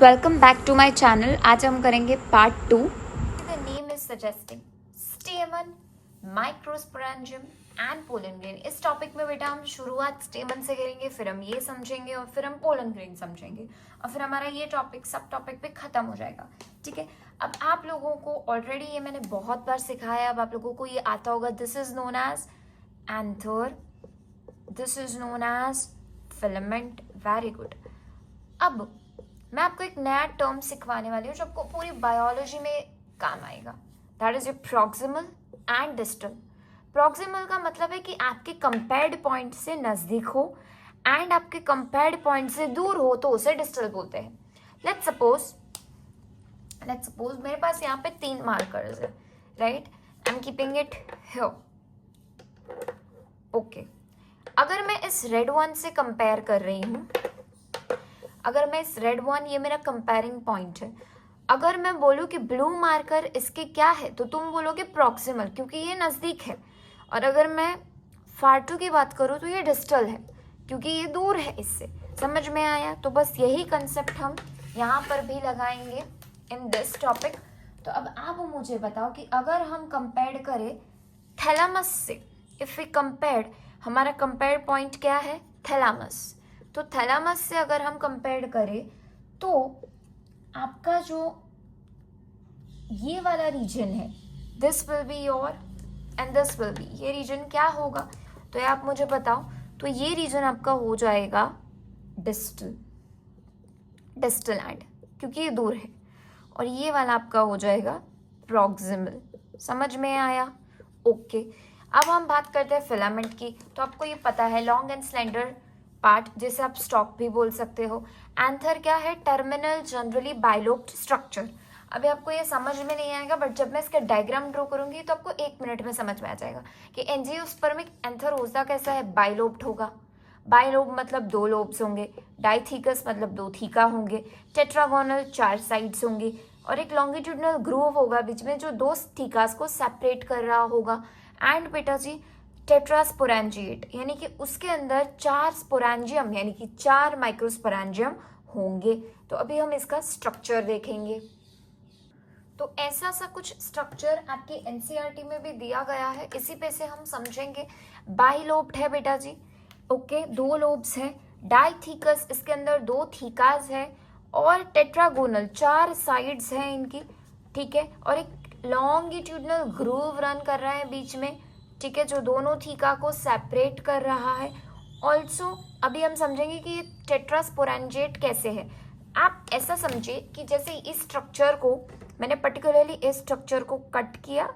Welcome back to my channel. आज हम करेंगे part 2। The name is suggesting stamen, microsporangium and pollen grain। इस topic में बेटा हम शुरुआत स्टेमन से करेंगे, फिर हम ये समझेंगे और फिर हम पोलन ग्रेन समझेंगे और फिर हमारा ये टॉपिक सब टॉपिक पे खत्म हो जाएगा। ठीक है, अब आप लोगों को ऑलरेडी ये मैंने बहुत बार सिखाया, अब आप लोगों को ये आता होगा। This is known as anther, this is known as filament. Very good. अब मैं आपको एक नया टर्म सिखवाने वाली हूँ जो आपको पूरी बायोलॉजी में काम आएगा। That is your proximal and distal. Proximal का मतलब है कि आपके कंपेयर्ड पॉइंट से नज़दीक हो एंड आपके कंपेयर्ड पॉइंट से दूर हो तो उसे डिस्टल बोलते हैं। लेट्स सपोज मेरे पास यहाँ पे 3 मार्कर्स है, right. I am keeping it here. Okay, अगर मैं इस रेड वन से कंपेयर कर रही हूँ, अगर मैं इस रेड वन, ये मेरा कंपेयरिंग पॉइंट है, अगर मैं बोलूँ कि ब्लू मार्कर इसके क्या है तो तुम बोलोगे प्रॉक्सिमल, क्योंकि ये नज़दीक है। और अगर मैं फार2 की बात करूँ तो ये डिस्टल है, क्योंकि ये दूर है इससे। समझ में आया? तो बस यही कंसेप्ट हम यहाँ पर भी लगाएंगे इन दिस टॉपिक। तो अब आप मुझे बताओ कि अगर हम कंपेयर करें थैलामस से, इफ़ वी कंपेयर, हमारा कंपेयर पॉइंट क्या है? थैलामस। तो थैलामस से अगर हम कंपेयर करें तो आपका जो ये वाला रीजन है, this will be your and this will be, ये रीजन क्या होगा? तो ये आप मुझे बताओ। तो ये रीजन आपका हो जाएगा डिस्टल, डिस्टल एंड, क्योंकि ये दूर है। और ये वाला आपका हो जाएगा प्रॉक्सिमल। समझ में आया? ओके। अब हम बात करते हैं फिलामेंट की। तो आपको ये पता है, लॉन्ग एंड स्लेंडर पार्ट, जिसे आप स्टॉक भी बोल सकते हो। एंथर क्या है? Terminal generally bilobed structure. अभी आपको ये समझ में नहीं आएगा, बट जब मैं इसका डायग्राम ड्रॉ करूंगी तो आपको 1 मिनट में समझ में आ जाएगा कि एंजियोस्पर्मिक एंथर होता कैसा है। बाइलोब्ड होगा। बाइलोब मतलब 2 लोब्स होंगे, डाइथीकस मतलब 2 थीका होंगे, टेट्रागोनल 4 साइड्स होंगी और एक लॉन्गिट्यूडनल ग्रूव होगा बीच में जो 2 थीकास को सेपरेट कर रहा होगा। एंड बेटा जी टेट्रास्पोरेंजिएट, यानी कि उसके अंदर 4 स्पोरेंजियम यानी कि 4 माइक्रोस्पोरेंजियम होंगे। तो अभी हम इसका स्ट्रक्चर देखेंगे। तो ऐसा सा कुछ स्ट्रक्चर आपके एनसीईआरटी में भी दिया गया है, इसी पे से हम समझेंगे। बाइलोब्ड है बेटा जी, ओके, 2 लोब्स हैं। डाइथीकस, इसके अंदर 2 थीकास है और टेट्रागोनल 4 साइड्स हैं इनकी, ठीक है। और एक लॉन्गिट्यूडनल ग्रूव रन कर रहा है बीच में, ठीक है, जो दोनों थीका को सेपरेट कर रहा है। ऑल्सो अभी हम समझेंगे कि ये टेट्रास्पोरेंजिएट कैसे है। आप ऐसा समझिए कि जैसे इस स्ट्रक्चर को मैंने पर्टिकुलरली इस स्ट्रक्चर को कट किया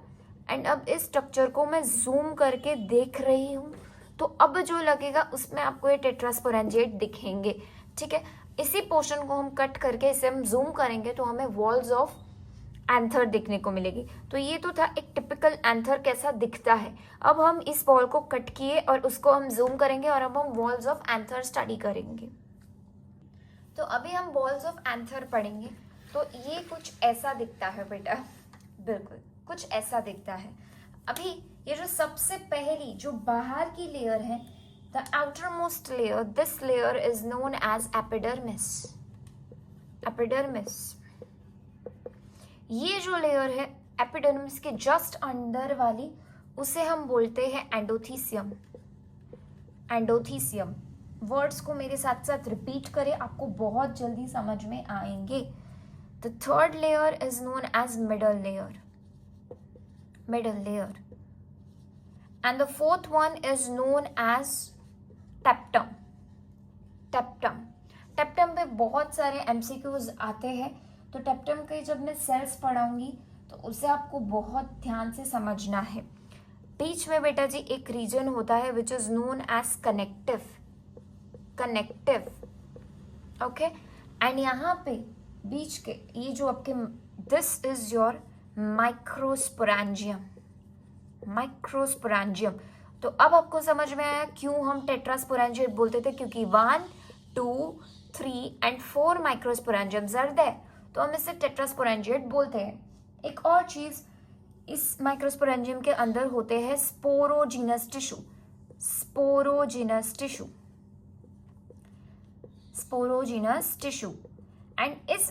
एंड अब इस स्ट्रक्चर को मैं जूम करके देख रही हूँ, तो अब जो लगेगा उसमें आपको ये टेट्रास्पोरेंजिएट दिखेंगे, ठीक है। इसी पोर्शन को हम कट करके इसे हम जूम करेंगे तो हमें वॉल्स ऑफ एंथर दिखने को मिलेगी। तो ये तो था एक टिपिकल एंथर कैसा दिखता है। अब हम इस वॉल को कट किए और उसको हम जूम करेंगे और अब हम वॉल्स ऑफ एंथर स्टडी करेंगे। तो अभी हम वॉल्स ऑफ एंथर पढ़ेंगे। तो ये कुछ ऐसा दिखता है बेटा, बिल्कुल कुछ ऐसा दिखता है। अभी ये जो सबसे पहली जो बाहर की लेयर है, the outermost layer, this layer is known as epidermis. Epidermis, ये जो लेयर है एपिडर्मिस के जस्ट अंदर वाली, उसे हम बोलते हैं एंडोथीसियम। एंडोथीसियम, वर्ड्स को मेरे साथ साथ रिपीट करें, आपको बहुत जल्दी समझ में आएंगे। The third layer is known as middle layer, middle layer. And the fourth one is known as tapetum. Tapetum, tapetum पे बहुत सारे एमसीक्यूज आते हैं, तो टेप्टम के जब मैं सेल्स पढ़ाऊंगी तो उसे आपको बहुत ध्यान से समझना है। बीच में बेटा जी एक रीजन होता है which is known as connective, connective, okay. And यहाँ पे बीच के ये जो आपके, this is your microsporangium, microsporangium. तो अब आपको समझ में आया क्यों हम टेट्रास्पोरेंजिएट बोलते थे, क्योंकि 1, 2, 3 एंड 4 माइक्रोस्पोरेंजियम्स आर देयर, तो हम इसे टेट्रास्पोरेंजिएट बोलते हैं। एक और चीज, इस माइक्रोस्पोरेंजियम के अंदर होते हैं sporogenous tissue, sporogenous tissue, sporogenous tissue. And इस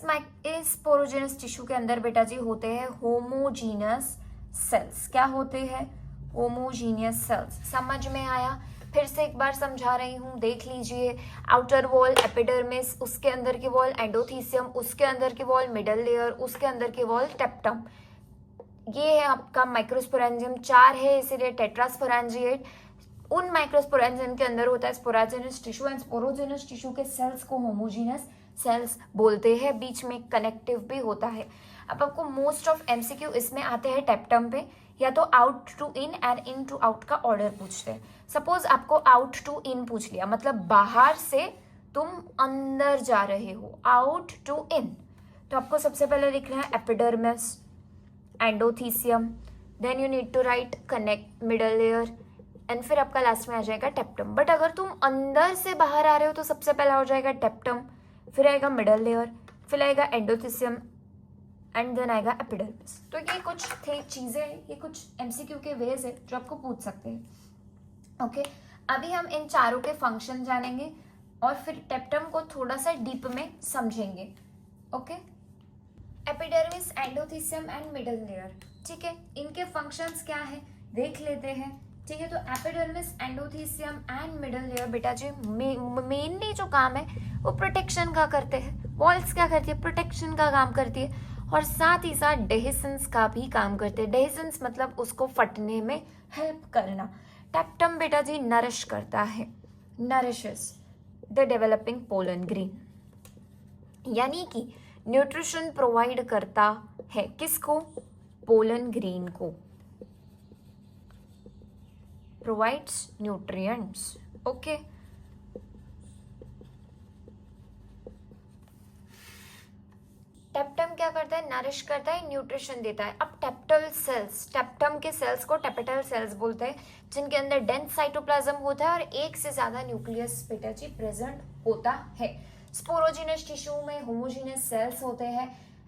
स्पोरोजेनस टिश्यू के अंदर बेटा जी होते हैं होमोजीनस सेल्स। क्या होते हैं? Homogeneous cells. समझ में आया? फिर से एक बार समझा रही हूँ, देख लीजिए। आउटर वॉल एपिडर्मिस, उसके अंदर की वॉल एंडोथीसियम, उसके अंदर की वॉल मिडल लेयर, उसके अंदर की वॉल टेप्टम। ये है आपका माइक्रोस्पोरेंजियम। 4 है इसीलिए टेट्रास्पोरेंजिएट। उन माइक्रोस्पोरेंजियम के अंदर होता है स्पोराजेनस टिश्यू एंड स्पोरोजेनस टिश्यू के सेल्स को होमोजीनस सेल्स बोलते हैं। बीच में कनेक्टिव भी होता है। अब आपको मोस्ट ऑफ एमसीक्यू इसमें आते हैं टेप्टम पे, या तो out to in and in to out का ऑर्डर पूछते हैं। सपोज आपको आउट टू इन पूछ लिया, मतलब बाहर से तुम अंदर जा रहे हो, आउट टू इन, तो आपको सबसे पहले लिखना है epidermis, endothecium, then you need to write connect middle layer, and फिर आपका लास्ट में आ जाएगा टेप्टम। बट अगर तुम अंदर से बाहर आ रहे हो तो सबसे पहला हो जाएगा टेप्टम, फिर आएगा मिडल लेयर, फिर आएगा एंडोथीसियम एंड देन आएगा एपिडर्मिस। तो ये कुछ थे चीज़ें, ये कुछ एमसीक्यू के वेज है जो आपको पूछ सकते हैं। ओके, अभी हम इन चारों के फंक्शन जानेंगे और फिर टेप्टम को थोड़ा सा डीप में समझेंगे। Okay, epidermis, endothecium and middle layer, ठीक है, इनके फंक्शंस क्या है देख लेते हैं। ठीक है, तो epidermis, endothecium and middle layer बेटा जी मेनली जो काम है वो प्रोटेक्शन का करते हैं। वॉल्स क्या करती है? प्रोटेक्शन का काम करती है, और साथ ही साथ डेहिसेंस का भी काम करते हैं। डेहिसेंस मतलब उसको फटने में हेल्प करना। टेप्टम बेटा जी नरिश करता है, nourishes the developing pollen grain, यानी कि न्यूट्रिशन प्रोवाइड करता है किसको? पोलन ग्रेन को, प्रोवाइड्स न्यूट्रिएंट्स। ओके, टेप्टम क्या करता है? नरिश करता है, न्यूट्रिशन देता है। अब टेप्टल सेल्स, टेप्टम के सेल्स को टेपिटल सेल्स बोलते हैं, जिनके अंदर डेंस साइटोप्लाज्म होता है और एक से ज्यादा न्यूक्लियस बेटा जी प्रेजेंट होता है। स्पोरोजिनस टिश्यू में होमोजीनियस सेल्स होते हैं।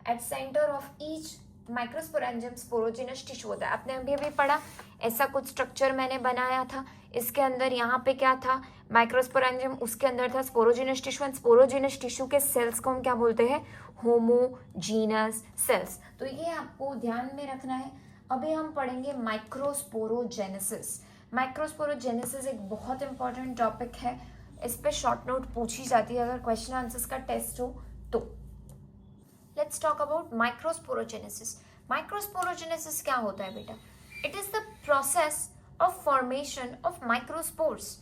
At centre of each microsporangium sporogenous tissue होता है। आपने अभी भी पढ़ा, ऐसा कुछ स्ट्रक्चर मैंने बनाया था। इसके अंदर यहाँ पे क्या था? माइक्रोस्पोरेंजियम, उसके अंदर था sporogenous tissue, and sporogenous tissue के सेल्स को हम क्या बोलते हैं? Homogeneous cells. तो ये आपको ध्यान में रखना है। अभी हम पढ़ेंगे माइक्रोस्पोरोजेनेसिस। माइक्रोस्पोरोजेनेसिस एक बहुत इंपॉर्टेंट टॉपिक है, इस पे शॉर्ट नोट पूछी जाती है अगर क्वेश्चन आंसर्स का टेस्ट हो तो। Let's talk about microsporogenesis. Microsporogenesis क्या होता है बेटा? It is the process of formation of microspores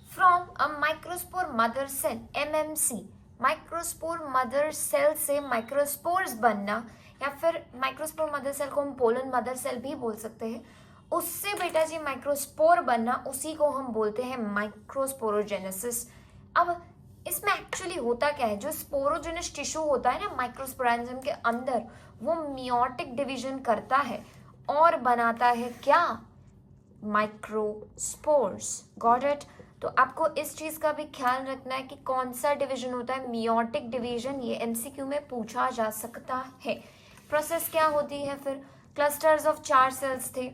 from a microspore mother cell, MMC. Microspore mother cell से माइक्रोस्पोर्स बनना, या फिर माइक्रोस्पोर मदर सेल को हम पोलन मदर सेल भी बोल सकते हैं, उससे बेटा जी माइक्रोस्पोर बनना, उसी को हम बोलते हैं माइक्रोस्पोरोजेनेसिस। अब इसमें एक्चुअली होता क्या है? जो स्पोरोजेनस टिश्यू होता है ना माइक्रोस्पोरेंजियम के अंदर, वो मियोटिक डिवीजन करता है और बनाता है क्या? माइक्रोस्पोर्स। Got it? तो आपको इस चीज का भी ख्याल रखना है कि कौन सा डिवीजन होता है, मियोटिक डिवीजन। ये एमसीक्यू में पूछा जा सकता है। प्रोसेस क्या होती है फिर? क्लस्टर्स ऑफ 4 सेल्स थे,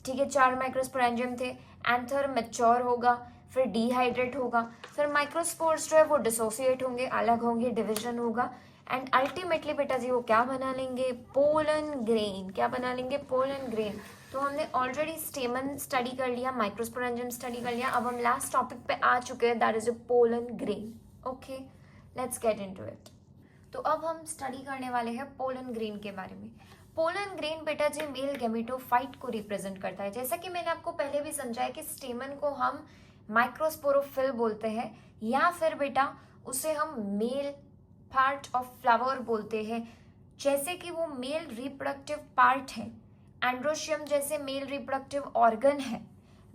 ठीक है, 4 माइक्रोस्पोरेंजियम थे। एंथर मैच्योर होगा, फिर डिहाइड्रेट होगा, फिर माइक्रोस्पोर्स जो है वो डिसोसिएट होंगे, अलग होंगे, डिवीजन होगा, एंड अल्टीमेटली बेटा जी वो क्या बना लेंगे? Pollen grain. क्या बना लेंगे? Pollen grain. तो हमने ऑलरेडी स्टेमन स्टडी कर लिया, माइक्रोस्पोरेंजियम स्टडी कर लिया, अब हम लास्ट टॉपिक पे आ चुके हैं, that is a pollen grain. Okay, let's get into it. तो अब हम स्टडी करने वाले हैं पोलन ग्रेन के बारे में। पोलन ग्रेन बेटा जी मेल गैमेटोफाइट को रिप्रेजेंट करता है। जैसा कि मैंने आपको पहले भी समझाया कि स्टेमन को हम माइक्रोस्पोरोफिल बोलते हैं, या फिर बेटा उसे हम मेल पार्ट ऑफ फ्लावर बोलते हैं। जैसे कि वो मेल रिप्रोडक्टिव पार्ट है, एंड्रोशियम जैसे मेल रिप्रोडक्टिव ऑर्गन है,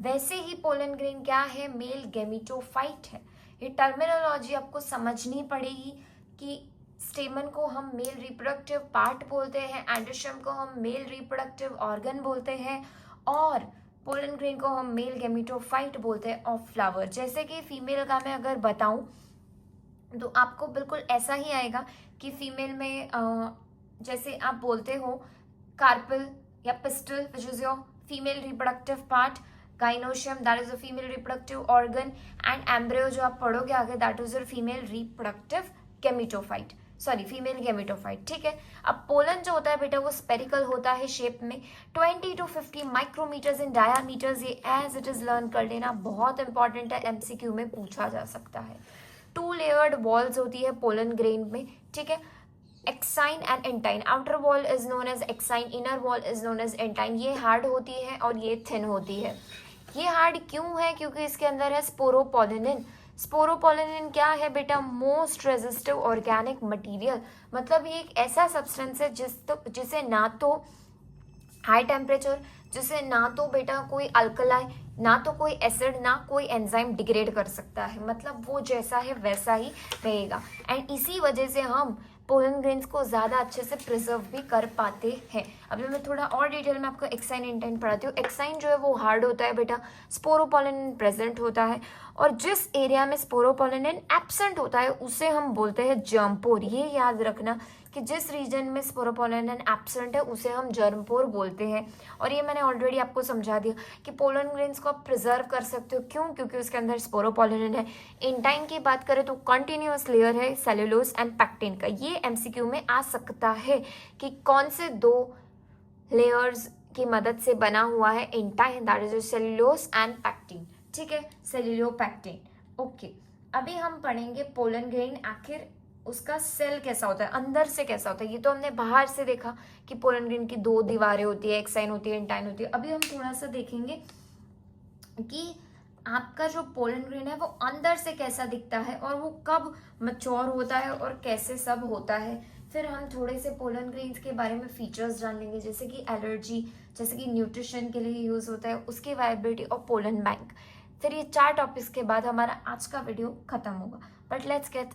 वैसे ही पोलन ग्रेन क्या है? मेल गैमेटोफाइट है। ये टर्मिनोलॉजी आपको समझनी पड़ेगी कि स्टेमन को हम मेल रिप्रोडक्टिव पार्ट बोलते हैं, एंड्रोशियम को हम मेल रिप्रोडक्टिव ऑर्गन बोलते हैं, और पोलन ग्रेन को हम मेल गैमेटोफाइट बोलते हैं ऑफ फ्लावर। जैसे कि फीमेल का मैं अगर बताऊं तो आपको बिल्कुल ऐसा ही आएगा कि फीमेल में जैसे आप बोलते हो कार्पल या pistol, which is your female reproductive part, gynoecium that is a female reproductive organ, and embryo जो आप पढ़ोगे आगे that is your female reproductive gametophyte. Sorry female gametophyte, ठीक है। अब पोलन जो होता है बेटा वो स्पेरिकल होता है शेप में, 20 to 50 माइक्रोमीटर्स इन डायामीटर्स। ये एज इट इज लर्न कर लेना, बहुत इंपॉर्टेंट है, एमसीक्यू में पूछा जा सकता है। 2 लेयर्ड वॉल्स होती है पोलन ग्रेन में, ठीक है। Exine and intine, outer wall is known as exine, inner wall is known as intine. ये हार्ड होती है और ये थिन होती है। ये हार्ड क्यों है? क्योंकि इसके अंदर है स्पोरोपोलिनिन। स्पोरोपोलिनिन क्या है बेटा? Most resistive organic material. मतलब ये एक ऐसा सब्सटेंस है जिसे ना तो हाई टेम्परेचर, जिसे ना तो बेटा कोई अल्कलाई, ना तो कोई एसिड, ना कोई एंजाइम डिग्रेड कर सकता है। मतलब वो जैसा है वैसा ही रहेगा। एंड इसी वजह से हम पोलन ग्रेन्स को ज़्यादा अच्छे से प्रिजर्व भी कर पाते हैं। अभी मैं थोड़ा और डिटेल में आपको एक्साइन इंटेन पढ़ाती हूँ। एक्साइन जो है वो हार्ड होता है बेटा, स्पोरोपोलिनिन प्रेजेंट होता है, और जिस एरिया में स्पोरोपोलिनिन एब्सेंट होता है उसे हम बोलते हैं जर्मपोर। ये याद रखना कि जिस रीजन में स्पोरोपोलिनिन एब्सेंट है उसे हम जर्मपोर बोलते हैं। और ये मैंने ऑलरेडी आपको समझा दिया कि पोलन ग्रेन्स को आप प्रिजर्व कर सकते हो। क्यों? क्योंकि उसके अंदर स्पोरोपोलिनिन है। इंटाइन की बात करें तो कंटिन्यूअस लेयर है सेल्यूलोज एंड पैक्टिन का। ये एमसीक्यू में आ सकता है कि कौन से 2 लेयर्स की मदद से बना हुआ है intine, that is cellulose and pectin, ठीक है, सेल्यूलोपैक्टिन। ओके, अभी हम पढ़ेंगे पोलन ग्रेन आखिर उसका सेल कैसा होता है, अंदर से कैसा होता है। ये तो हमने बाहर से देखा कि पोलन ग्रेन की 2 दीवारें होती है, एक्साइन होती है, इंटाइन होती है। अभी हम थोड़ा सा देखेंगे कि आपका जो पोलन ग्रेन है वो अंदर से कैसा दिखता है और वो कब मैच्योर होता है और कैसे सब होता है। फिर हम थोड़े से पोलन ग्रेन्स के बारे में फीचर्स जान लेंगे, जैसे कि एलर्जी, जैसे कि न्यूट्रिशन के लिए यूज होता है, उसकी वायबिलिटी और पोलन बैंक। फिर ये 4 टॉपिक्स के बाद हमारा आज का वीडियो खत्म होगा। बट लेट्स गेट,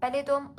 पहले तो हम